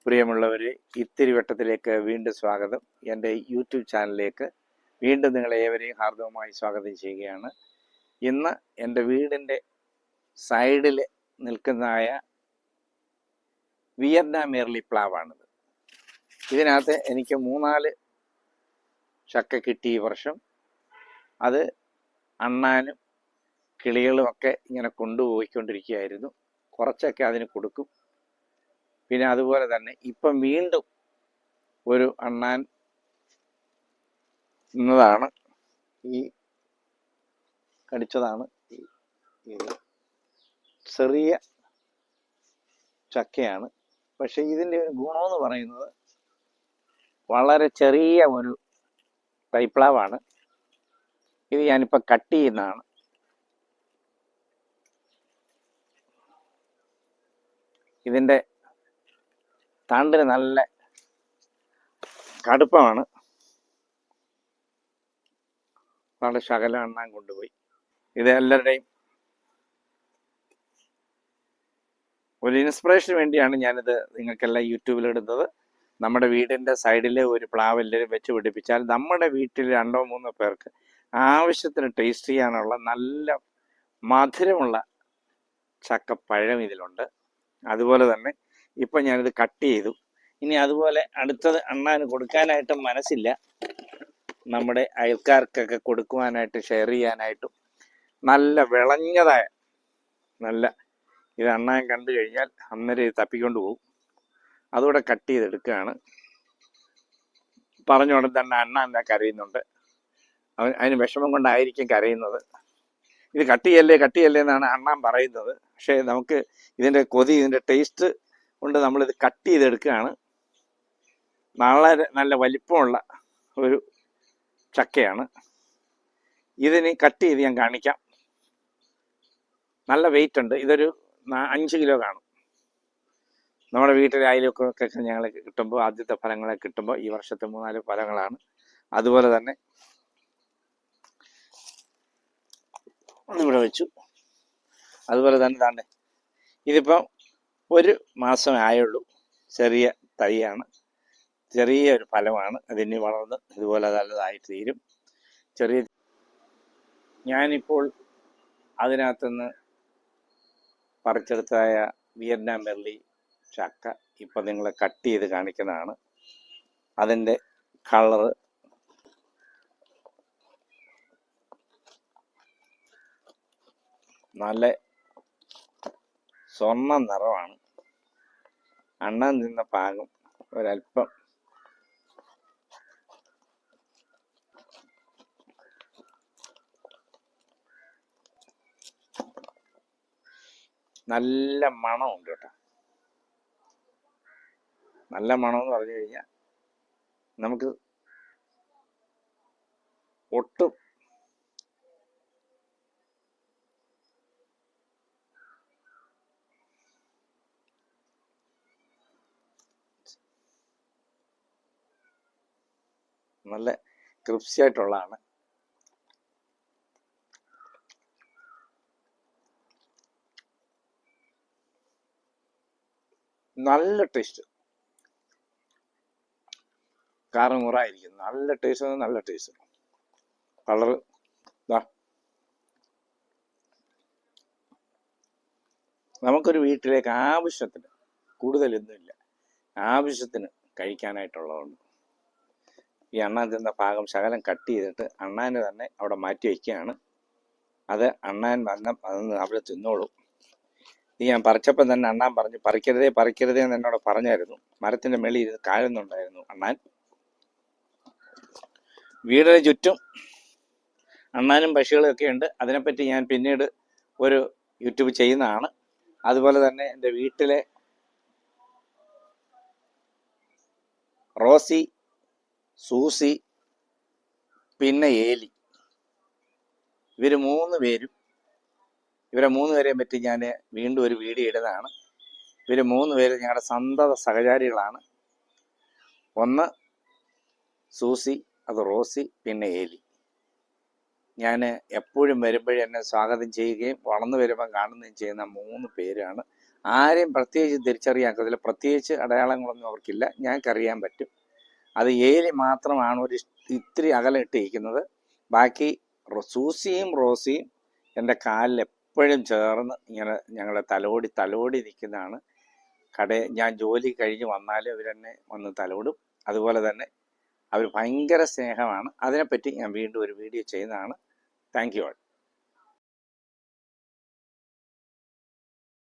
പ്രിയമുള്ളവരെ, ഇത്തിരി വട്ടത്തിലേക്ക് വീണ്ടും സ്വാഗതം. എൻ്റെ യൂട്യൂബ് ചാനലിലേക്ക് വീണ്ടും നിങ്ങളെ ഏവരെയും ഹാർദവമായി സ്വാഗതം ചെയ്യുകയാണ്. ഇന്ന് എൻ്റെ വീടിൻ്റെ സൈഡിൽ നിൽക്കുന്നതായ വിയറ്റ്നാം എർലി പ്ലാവാണിത്. ഇതിനകത്ത് എനിക്ക് 3-4 ചക്ക കിട്ടി ഈ വർഷം. അത് അണ്ണാനും കിളികളും ഒക്കെ ഇങ്ങനെ കൊണ്ടുപോയിക്കൊണ്ടിരിക്കുകയായിരുന്നു. കുറച്ചൊക്കെ അതിന് കൊടുക്കും. പിന്നെ അതുപോലെ തന്നെ ഇപ്പം വീണ്ടും ഒരു അണ്ണാൻ ഇന്നതാണ്, ഈ കടിച്ചതാണ്. ചെറിയ ചക്കയാണ്, പക്ഷെ ഇതിൻ്റെ ഗുണമെന്ന് പറയുന്നത് വളരെ ചെറിയ ഒരു തൈപ്ലാവാണ്. ഇത് ഞാനിപ്പോൾ കട്ട് ചെയ്യുന്നതാണ്. ഇതിൻ്റെ തണ്ടിന് നല്ല കടുപ്പമാണ്. വളരെ ശകലം അണ്ണാൻ കൊണ്ടുപോയി. ഇത് എല്ലാവരുടെയും ഒരു ഇൻസ്പിറേഷന് വേണ്ടിയാണ് ഞാനിത് നിങ്ങൾക്കെല്ലാം യൂട്യൂബിലിടുന്നത്. നമ്മുടെ വീടിൻ്റെ സൈഡിൽ ഒരു പ്ലാവെല്ലാം വെച്ച് പിടിപ്പിച്ചാൽ നമ്മുടെ വീട്ടിൽ 2-3 പേർക്ക് ആവശ്യത്തിന് ടേസ്റ്റ് ചെയ്യാനുള്ള നല്ല മധുരമുള്ള ചക്കപ്പഴം ഇതിലുണ്ട്. അതുപോലെ തന്നെ ഇപ്പം ഞാനിത് കട്ട് ചെയ്തു. ഇനി അതുപോലെ അടുത്തത് അണ്ണാന് കൊടുക്കാനായിട്ടും മനസ്സില്ല. നമ്മുടെ അയൽക്കാർക്കൊക്കെ കൊടുക്കുവാനായിട്ട്, ഷെയർ ചെയ്യാനായിട്ടും നല്ല വിളഞ്ഞതായ നല്ല ഇത് അണ്ണാൻ കണ്ടു കഴിഞ്ഞാൽ അന്നേരം ഇത് തപ്പിക്കൊണ്ട് പോകും. അതുകൂടെ കട്ട് ചെയ്തെടുക്കുകയാണ്. പറഞ്ഞോടെ തന്നെ അണ്ണാൻ കരയുന്നുണ്ട്. അതിന് വിഷമം കൊണ്ടായിരിക്കും കരയുന്നത്. ഇത് കട്ട് ചെയ്യല്ലേ എന്നാണ് അണ്ണാൻ പറയുന്നത്. പക്ഷേ നമുക്ക് ഇതിൻ്റെ കൊതി, ഇതിൻ്റെ ടേസ്റ്റ് കൊണ്ട് നമ്മളിത് കട്ട് ചെയ്തെടുക്കുകയാണ്. വളരെ നല്ല വലിപ്പമുള്ള ഒരു ചക്കയാണ്. ഇതിന് കട്ട് ചെയ്ത് ഞാൻ കാണിക്കാം. നല്ല വെയിറ്റ് ഉണ്ട്. ഇതൊരു 5 കിലോ കാണും. നമ്മുടെ വീട്ടിലെ അയലൊക്കെ ഞങ്ങൾ കിട്ടുമ്പോൾ, ആദ്യത്തെ ഫലങ്ങളൊക്കെ കിട്ടുമ്പോൾ, ഈ വർഷത്തെ 3-4 ഫലങ്ങളാണ്. അതുപോലെ തന്നെ ഇവിടെ വെച്ചു. അതുപോലെ തന്നെ താണ്ടെ ഇതിപ്പം 1 മാസം ആയുള്ളൂ. ചെറിയ തൈയാണ്, ചെറിയൊരു ഫലമാണ്. അതിന് വളർന്ന് ഇതുപോലെ നല്ലതായി തീരും. ഞാനിപ്പോൾ അതിനകത്തുനിന്ന് പറിച്ചെടുത്തായ വിയറ്റ്നാം എർലി ചക്ക ഇപ്പം നിങ്ങളെ കട്ട് ചെയ്ത് കാണിക്കുന്നതാണ്. അതിൻ്റെ കളറ് നല്ല സ്വർണ്ണ നിറമാണ്. അണ്ണാൻ നിന്ന പാകം ഒരല്പം നല്ല മണമുണ്ട് കേട്ടോ. നല്ല മണമെന്ന് പറഞ്ഞു കഴിഞ്ഞാൽ നമുക്ക് ഒട്ടും നല്ല ക്രിപ്സി ആയിട്ടുള്ളതാണ്. നല്ല ടേസ്റ്റ്, കാറുമുറായിരിക്കും. നല്ല ടേസ്റ്റ്, നല്ല ടേസ്റ്റ്. കളറ് നമുക്കൊരു വീട്ടിലേക്ക് ആവശ്യത്തിന്, കൂടുതലൊന്നുമില്ല, ആവശ്യത്തിന് കഴിക്കാനായിട്ടുള്ളതുണ്ട്. ഈ അണ്ണാൻ തിന്ന ഭാഗം ശകലം കട്ട് ചെയ്തിട്ട് അണ്ണാന് തന്നെ അവിടെ മാറ്റി വയ്ക്കുകയാണ്. അത് അണ്ണാൻ അതൊന്ന് അവിടെ തിന്നോളും. ഇത് ഞാൻ പറിച്ചപ്പം തന്നെ അണ്ണാൻ പറഞ്ഞു, പറിക്കരുതേ എന്ന് എന്നോട് പറഞ്ഞായിരുന്നു. മരത്തിൻ്റെ മേളിൽ ഇരുന്ന് കാഴുന്നുണ്ടായിരുന്നു അണ്ണാൻ. വീടിന് ചുറ്റും അണ്ണാനും പക്ഷികളും ഒക്കെ ഉണ്ട്. അതിനെപ്പറ്റി ഞാൻ പിന്നീട് ഒരു യൂട്യൂബ് ചെയ്യുന്നതാണ്. അതുപോലെ തന്നെ എൻ്റെ വീട്ടിലെ റോസി, സൂസി, പിന്നെ ഏലി, ഇവരെ 3 പേരെയും പറ്റി ഞാൻ വീണ്ടും ഒരു വീഡിയോ ഇടുന്നതാണ്. ഇവർ 3 പേര് ഞങ്ങളുടെ സന്തത സഹചാരികളാണ്. ഒന്ന് സൂസി, അത് റോസി, പിന്നെ ഏലി. ഞാൻ എപ്പോഴും വരുമ്പോഴും എന്നെ സ്വാഗതം ചെയ്യുകയും വളർന്നു വരുമ്പം കാണുകയും ചെയ്യുന്ന 3 പേരാണ്. ആരെയും പ്രത്യേകിച്ച് തിരിച്ചറിയാക്കത്തില്ല. പ്രത്യേകിച്ച് അടയാളങ്ങളൊന്നും അവർക്കില്ല. ഞങ്ങൾക്കറിയാൻ പറ്റും. അത് ഏലി മാത്രമാണ് ഇത്തിരി അകലിട്ടിരിക്കുന്നത്. ബാക്കി സൂസിയും റോസിയും എൻ്റെ കാലിൽ എപ്പോഴും ചേർന്ന് ഇങ്ങനെ ഞങ്ങളെ തലോടി നിൽക്കുന്നതാണ്. ഞാൻ ജോലി കഴിഞ്ഞ് വന്നാലും അവരെന്നെ വന്ന് തലോടും. അതുപോലെ തന്നെ അവർ ഭയങ്കര സ്നേഹമാണ്. അതിനെപ്പറ്റി ഞാൻ വീണ്ടും ഒരു വീഡിയോ ചെയ്യുന്നതാണ്. Thank you all.